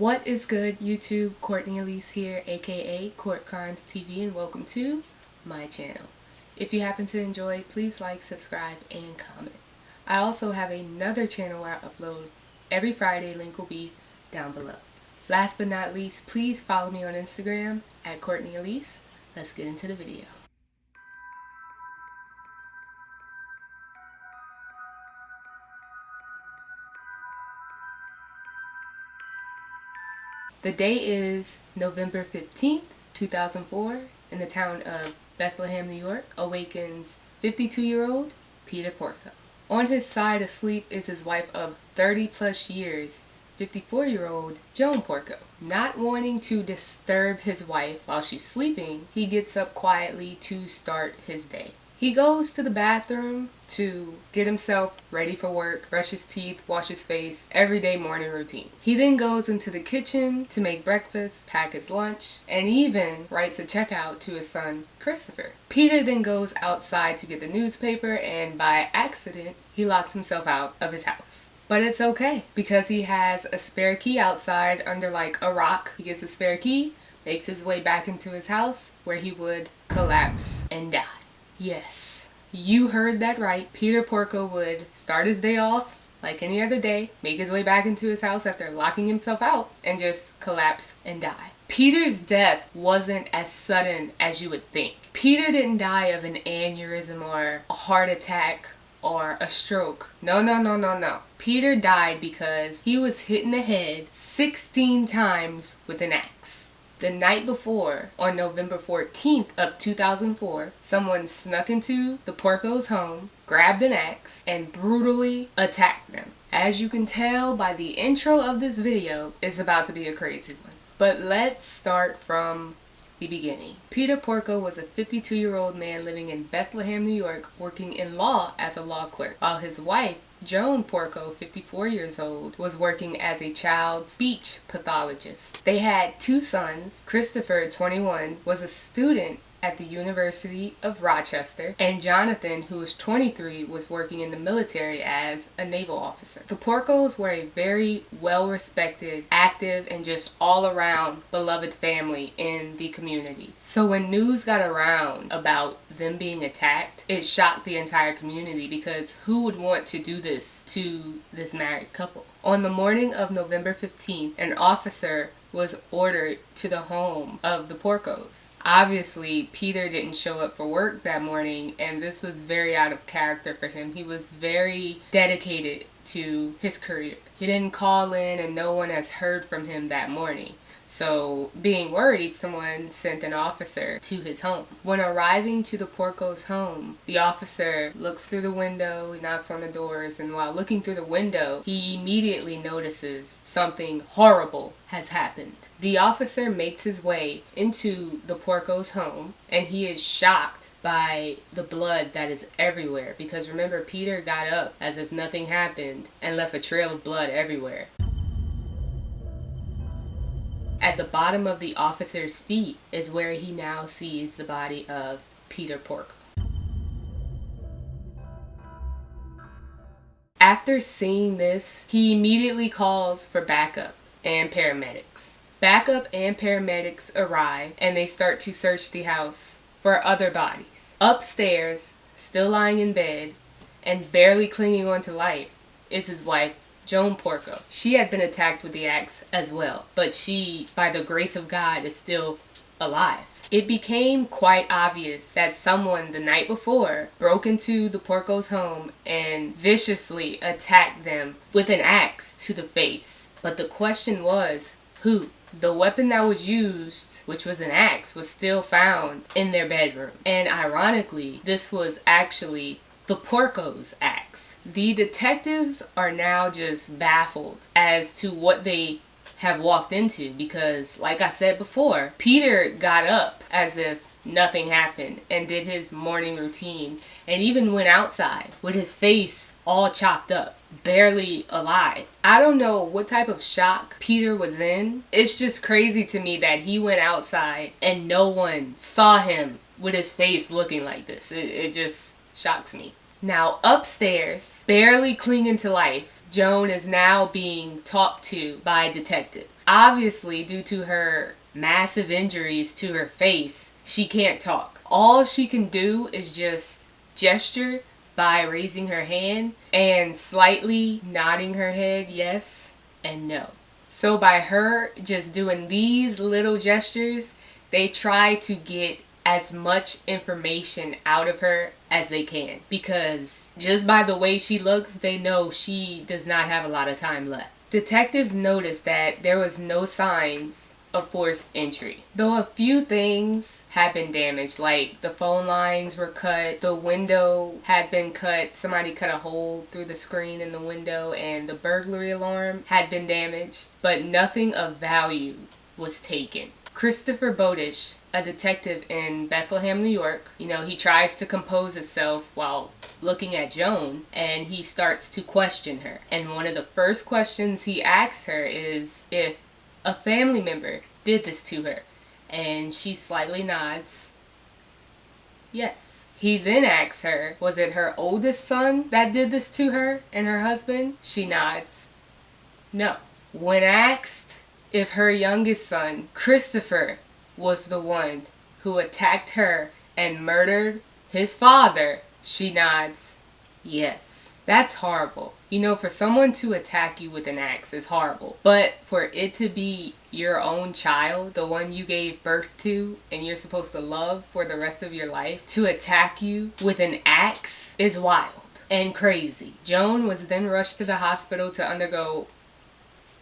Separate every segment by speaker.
Speaker 1: What is good, YouTube? Courtney Elise here, aka CourtCrimesTV, and welcome to my channel. If you happen to enjoy, please like, subscribe, and comment. I also have another channel where I upload every Friday. Link will be down below. Last but not least, please follow me on Instagram at Courtney Elise. Let's get into the video. The day is November 15th, 2004, in the town of Bethlehem, New York, awakens 52-year-old Peter Porco. On his side asleep is his wife of 30 plus years, 54-year-old Joan Porco. Not wanting to disturb his wife while she's sleeping, he gets up quietly to start his day. He goes to the bathroom to get himself ready for work, brush his teeth, wash his face, everyday morning routine. He then goes into the kitchen to make breakfast, pack his lunch, and even writes a checkout to his son, Christopher. Peter then goes outside to get the newspaper, and by accident, he locks himself out of his house. But it's okay, because he has a spare key outside under like a rock. He gets a spare key, makes his way back into his house, where he would collapse and die. Yes, you heard that right. Peter Porco would start his day off like any other day, make his way back into his house after locking himself out, and just collapse and die. Peter's death wasn't as sudden as you would think. Peter didn't die of an aneurysm or a heart attack or a stroke. No. Peter died because he was hit in the head 16 times with an axe. The night before, on November 14th of 2004, someone snuck into the Porco's home, grabbed an axe, and brutally attacked them. As you can tell by the intro of this video, it's about to be a crazy one. But let's start from the beginning. Peter Porco was a 52-year-old man living in Bethlehem, New York, working in law as a law clerk, while his wife, Joan Porco, 54 years old, was working as a child speech pathologist. They had two sons. Christopher, 21, was a student at the University of Rochester, and Jonathan, who was 23, was working in the military as a naval officer. The Porcos were a very well-respected, active, and just all-around beloved family in the community. So when news got around about them being attacked, it shocked the entire community, because who would want to do this to this married couple? On the morning of November 15th, an officer was ordered to the home of the Porcos. Obviously, Peter didn't show up for work that morning, and this was very out of character for him. He was very dedicated to his career. He didn't call in, and no one has heard from him that morning. So, being worried, someone sent an officer to his home. When arriving to the Porco's home, the officer looks through the window, he knocks on the doors, and while looking through the window, he immediately notices something horrible has happened. The officer makes his way into the Porco's home, and he is shocked by the blood that is everywhere. Because remember, Peter got up as if nothing happened and left a trail of blood everywhere. At the bottom of the officer's feet is where he now sees the body of Peter Porco. After seeing this, he immediately calls for backup and paramedics. Backup and paramedics arrive, and they start to search the house for other bodies. Upstairs, still lying in bed and barely clinging on to life, is his wife, Joan Porco. She had been attacked with the axe as well, but she, by the grace of God, is still alive. It became quite obvious that someone the night before broke into the Porco's home and viciously attacked them with an axe to the face. But the question was, who? The weapon that was used, which was an axe, was still found in their bedroom. And ironically, this was actually the Porco's axe. The detectives are now just baffled as to what they have walked into, because, like I said before, Peter got up as if nothing happened and did his morning routine, and even went outside with his face all chopped up, barely alive. I don't know what type of shock Peter was in. It's just crazy to me that he went outside and no one saw him with his face looking like this. It just shocks me. Now upstairs, barely clinging to life, Joan is now being talked to by detectives. Obviously, due to her massive injuries to her face, she can't talk. All she can do is just gesture by raising her hand and slightly nodding her head yes and no. So by her just doing these little gestures, they try to get as much information out of her as they can, because just by the way she looks, they know she does not have a lot of time left. Detectives noticed that there was no signs of forced entry, though a few things had been damaged, like the phone lines were cut, the window had been cut, somebody cut a hole through the screen in the window, and the burglary alarm had been damaged, but nothing of value was taken. Christopher Porco, a detective in Bethlehem, New York, he tries to compose himself while looking at Joan, and he starts to question her. And one of the first questions he asks her is if a family member did this to her, and she slightly nods yes. He then asks her, was it her oldest son that did this to her and her husband? She nods no. When asked if her youngest son, Christopher, was the one who attacked her and murdered his father, she nods yes. That's horrible. For someone to attack you with an axe is horrible. But for it to be your own child, the one you gave birth to and you're supposed to love for the rest of your life, to attack you with an axe is wild and crazy. Joan was then rushed to the hospital to undergo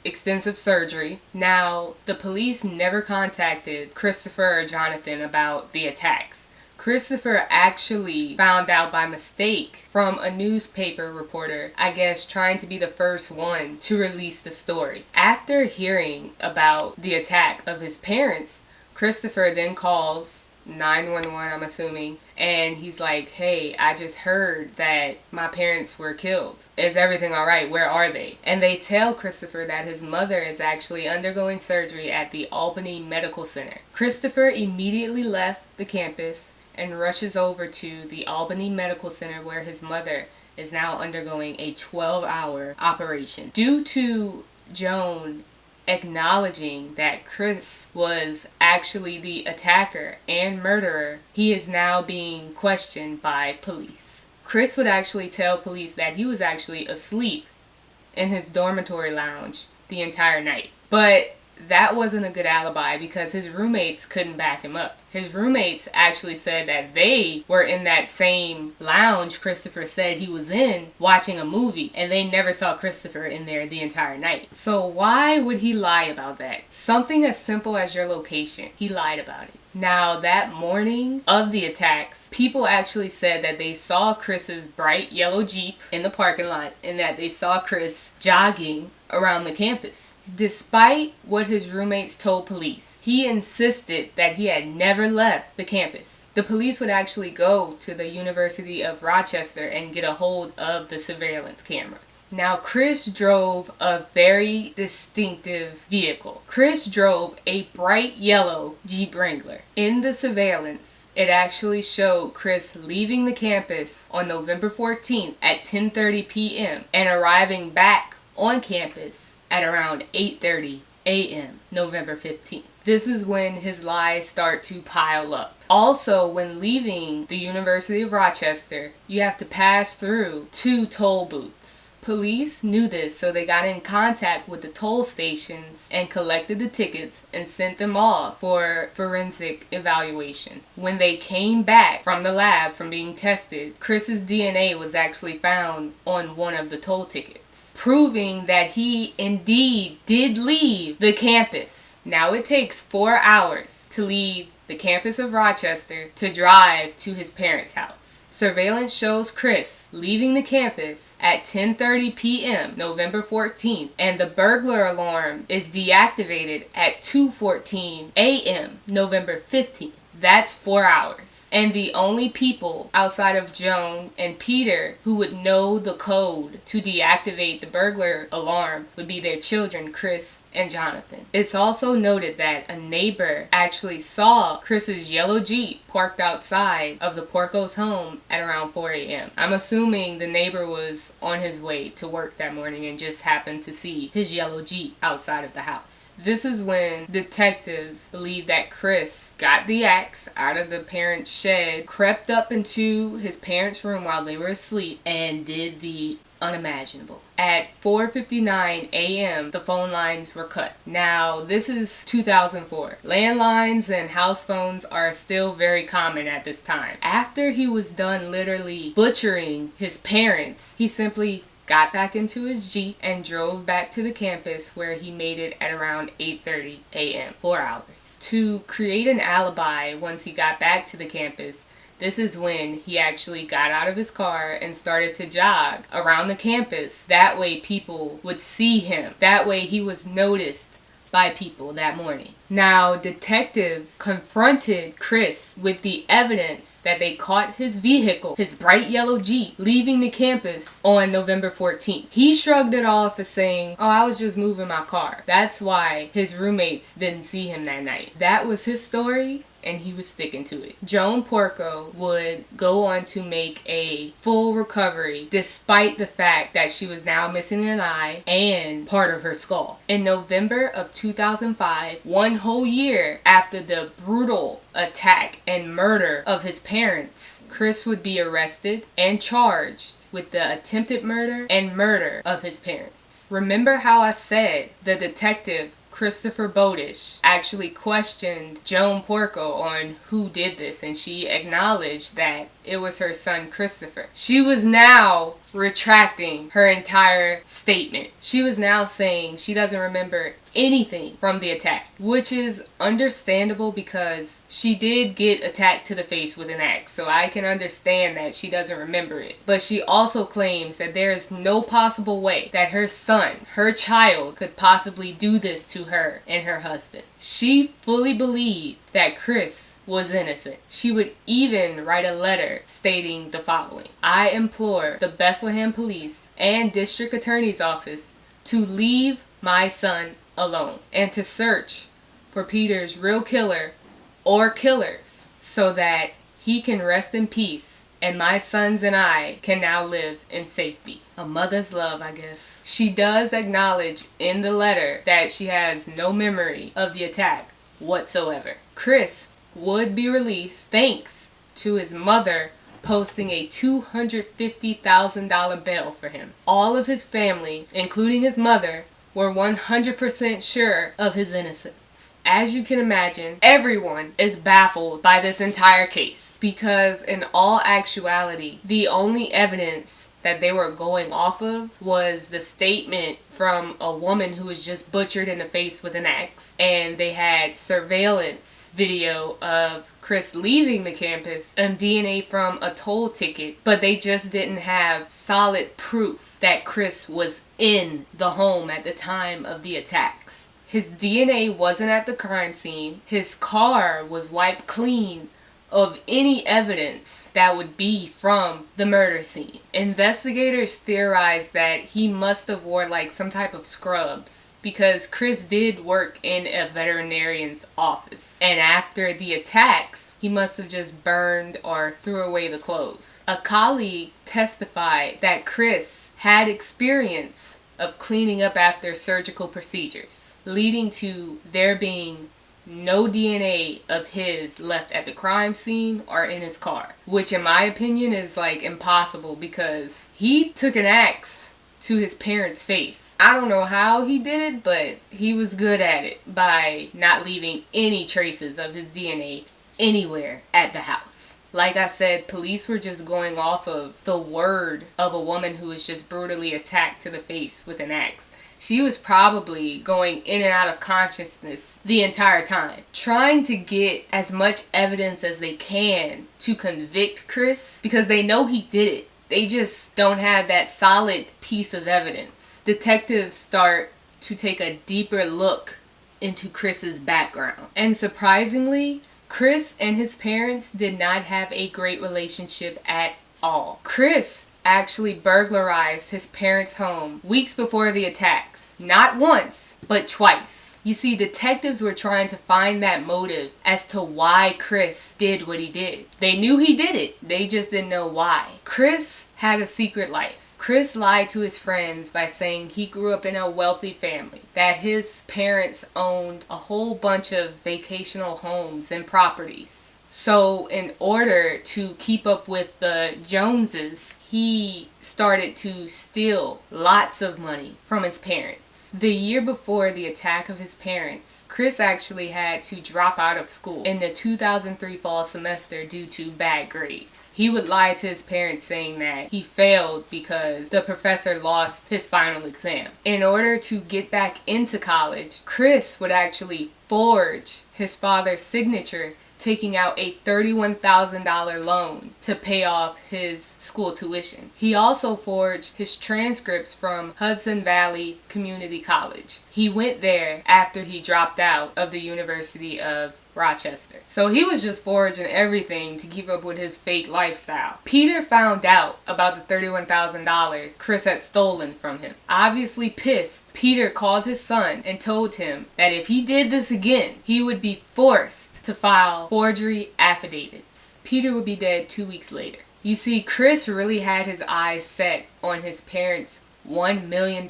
Speaker 1: extensive surgery. Now, the police never contacted Christopher or Jonathan about the attacks. Christopher actually found out by mistake from a newspaper reporter, I guess trying to be the first one to release the story. After hearing about the attack of his parents, Christopher then calls 911, I'm assuming, and he's like, hey, I just heard that my parents were killed. Is everything alright? Where are they? And they tell Christopher that his mother is actually undergoing surgery at the Albany Medical Center. Christopher immediately left the campus and rushes over to the Albany Medical Center, where his mother is now undergoing a 12-hour operation. Due to Joan acknowledging that Chris was actually the attacker and murderer, he is now being questioned by police. Chris would actually tell police that he was actually asleep in his dormitory lounge the entire night. But that wasn't a good alibi, because his roommates couldn't back him up. His roommates actually said that they were in that same lounge Christopher said he was in watching a movie, and they never saw Christopher in there the entire night. So why would he lie about that? Something as simple as your location. He lied about it. Now, that morning of the attacks, people actually said that they saw Chris's bright yellow Jeep in the parking lot, and that they saw Chris jogging around the campus. Despite what his roommates told police, he insisted that he had never left the campus. The police would actually go to the University of Rochester and get a hold of the surveillance cameras. Now, Chris drove a very distinctive vehicle. Chris drove a bright yellow Jeep Wrangler. In the surveillance, it actually showed Chris leaving the campus on November 14th at 10:30 p.m. and arriving back on campus at around 8:30 a.m. November 15th. This is when his lies start to pile up. Also, when leaving the University of Rochester, you have to pass through 2 toll booths. Police knew this, so they got in contact with the toll stations and collected the tickets and sent them off for forensic evaluation. When they came back from the lab from being tested, Chris's DNA was actually found on one of the toll tickets, proving that he indeed did leave the campus. Now, it takes 4 hours to leave the campus of Rochester to drive to his parents' house. Surveillance shows Chris leaving the campus at 10:30 p.m. November 14th, and the burglar alarm is deactivated at 2:14 a.m. November 15th. That's 4 hours. And the only people outside of Joan and Peter who would know the code to deactivate the burglar alarm would be their children, Chris and Jonathan. It's also noted that a neighbor actually saw Chris's yellow Jeep parked outside of the Porco's home at around 4 a.m. I'm assuming the neighbor was on his way to work that morning and just happened to see his yellow Jeep outside of the house. This is when detectives believe that Chris got the axe out of the parents' shed, crept up into his parents' room while they were asleep, and did the unimaginable. At 4:59 a.m., the phone lines were cut. Now, this is 2004. Landlines and house phones are still very common at this time. After he was done literally butchering his parents, he simply got back into his Jeep and drove back to the campus, where he made it at around 8:30 a.m., 4 hours. To create an alibi once he got back to the campus, this is when he actually got out of his car and started to jog around the campus. That way people would see him. That way he was noticed by people that morning. Now, detectives confronted Chris with the evidence that they caught his vehicle, his bright yellow Jeep, leaving the campus on November 14th. He shrugged it off as saying, "Oh, I was just moving my car." That's why his roommates didn't see him that night. That was his story, and he was sticking to it. Joan Porco would go on to make a full recovery despite the fact that she was now missing an eye and part of her skull. In November of 2005, one whole year after the brutal attack and murder of his parents, Chris would be arrested and charged with the attempted murder and murder of his parents. Remember how I said the detective Christopher Porco actually questioned Joan Porco on who did this, and she acknowledged that it was her son Christopher. She was now retracting her entire statement. She was now saying she doesn't remember anything from the attack, which is understandable because she did get attacked to the face with an axe, so I can understand that she doesn't remember it. But she also claims that there is no possible way that her son, her child, could possibly do this to her and her husband. She fully believed that Chris was innocent. She would even write a letter stating the following: "I implore the Bethlehem Police and District Attorney's Office to leave my son alone and to search for Peter's real killer or killers so that he can rest in peace and my sons and I can now live in safety." A mother's love, I guess. She does acknowledge in the letter that she has no memory of the attack whatsoever. Chris would be released thanks to his mother posting a $250,000 bail for him. All of his family, including his mother, were 100% sure of his innocence. As you can imagine, everyone is baffled by this entire case because in all actuality, the only evidence that they were going off of was the statement from a woman who was just butchered in the face with an axe, and they had surveillance video of Chris leaving the campus and DNA from a toll ticket, but they just didn't have solid proof that Chris was in the home at the time of the attacks. His DNA wasn't at the crime scene. His car was wiped clean of any evidence that would be from the murder scene. Investigators theorized that he must have wore like some type of scrubs because Chris did work in a veterinarian's office, and after the attacks he must have just burned or threw away the clothes. A colleague testified that Chris had experience of cleaning up after surgical procedures, leading to there being no DNA of his left at the crime scene or in his car, which in my opinion is like impossible because he took an axe to his parents' face. I don't know how he did it, but he was good at it by not leaving any traces of his DNA anywhere at the house. Like I said, police were just going off of the word of a woman who was just brutally attacked to the face with an axe. She was probably going in and out of consciousness the entire time, trying to get as much evidence as they can to convict Chris because they know he did it. They just don't have that solid piece of evidence. Detectives start to take a deeper look into Chris's background. And surprisingly, Chris and his parents did not have a great relationship at all. Chris actually burglarized his parents' home weeks before the attacks. Not once, but twice. You see, detectives were trying to find that motive as to why Chris did what he did. They knew he did it, they just didn't know why. Chris had a secret life. Chris lied to his friends by saying he grew up in a wealthy family, that his parents owned a whole bunch of vacational homes and properties. So in order to keep up with the Joneses, he started to steal lots of money from his parents. The year before the attack of his parents, Chris actually had to drop out of school in the 2003 fall semester due to bad grades. He would lie to his parents saying that he failed because the professor lost his final exam. In order to get back into college, Chris would actually forge his father's signature, taking out a $31,000 loan to pay off his school tuition. He also forged his transcripts from Hudson Valley Community College. He went there after he dropped out of the University of Rochester. So he was just forging everything to keep up with his fake lifestyle. Peter found out about the $31,000 Chris had stolen from him. Obviously pissed, Peter called his son and told him that if he did this again, he would be forced to file forgery affidavits. Peter would be dead 2 weeks later. You see, Chris really had his eyes set on his parents' $1 million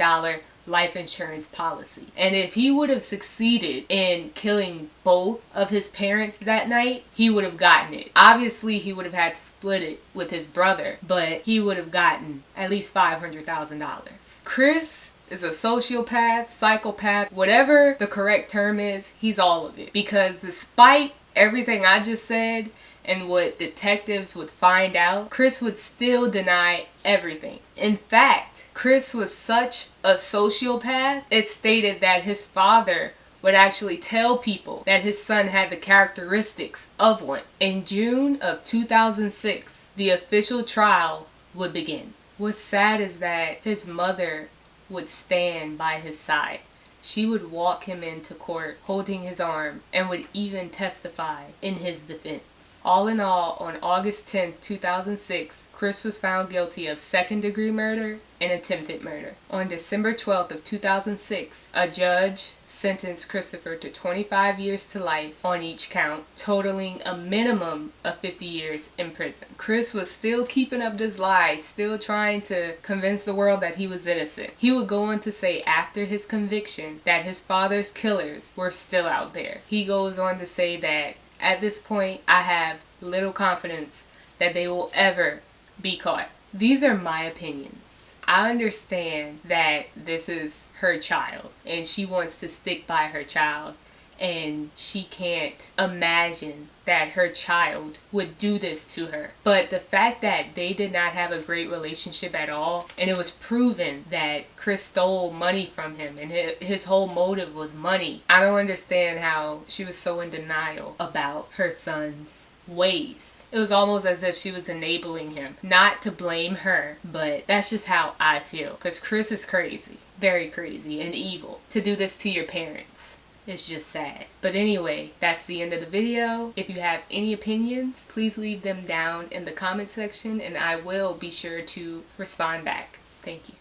Speaker 1: life insurance policy. And if he would have succeeded in killing both of his parents that night, he would have gotten it. Obviously, he would have had to split it with his brother, but he would have gotten at least $500,000. Chris is a sociopath, psychopath, whatever the correct term is, he's all of it. Because despite everything I just said and what detectives would find out, Chris would still deny everything. In fact, Chris was such a sociopath, it's stated that his father would actually tell people that his son had the characteristics of one. In June of 2006, the official trial would begin. What's sad is that his mother would stand by his side. She would walk him into court holding his arm and would even testify in his defense. All in all, on August 10, 2006, Chris was found guilty of second-degree murder and attempted murder. On December 12th of 2006, a judge sentenced Christopher to 25 years to life on each count, totaling a minimum of 50 years in prison. Chris was still keeping up this lie, still trying to convince the world that he was innocent. He would go on to say after his conviction that his father's killers were still out there. He goes on to say that at this point, I have little confidence that they will ever be caught. These are my opinions. I understand that this is her child and she wants to stick by her child, and she can't imagine that her child would do this to her. But the fact that they did not have a great relationship at all, and it was proven that Chris stole money from him and his whole motive was money, I don't understand how she was so in denial about her son's ways. It was almost as if she was enabling him. Not to blame her, but that's just how I feel. Because Chris is crazy. Very crazy and evil. To do this to your parents, it's just sad. But anyway, that's the end of the video. If you have any opinions, please leave them down in the comment section and I will be sure to respond back. Thank you.